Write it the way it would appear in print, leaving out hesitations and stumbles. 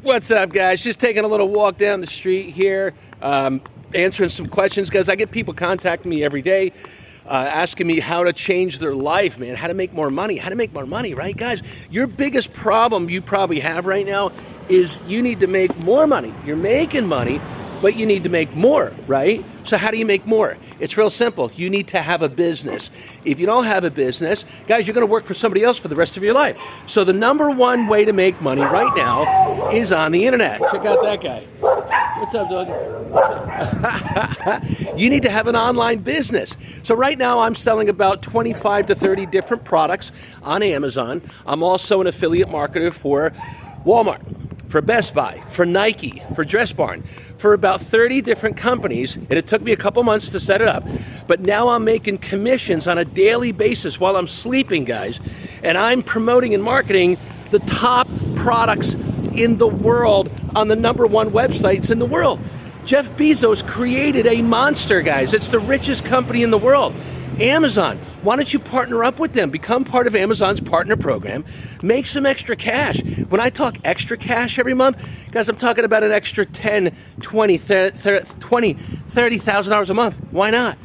What's up, guys? Just taking a little walk down the street here, answering some questions, because I get people contacting me every day, asking me how to change their life, man, how to make more money, right, guys? Your biggest problem you probably have right now is you need to make more money. You're making money, but you need to make more, right? So how do you make more? It's real simple. You need to have a business. If you don't have a business, guys, you're going to work for somebody else for the rest of your life. So the number one way to make money right now is on the internet. Check out that guy. What's up, dog? You need to have an online business. So right now I'm selling about 25 to 30 different products on Amazon. I'm also an affiliate marketer for Walmart, for Best Buy, for Nike, for Dress Barn, for about 30 different companies, and it took me a couple months to set it up, but now I'm making commissions on a daily basis while I'm sleeping, guys, and I'm promoting and marketing the top products in the world on the number one websites in the world. Jeff Bezos created a monster, guys. It's the richest company in the world. Amazon, why don't you partner up with them? Become part of Amazon's partner program. Make some extra cash. When I talk extra cash every month, guys, I'm talking about an extra $10, $20, $30,000 a month. Why not?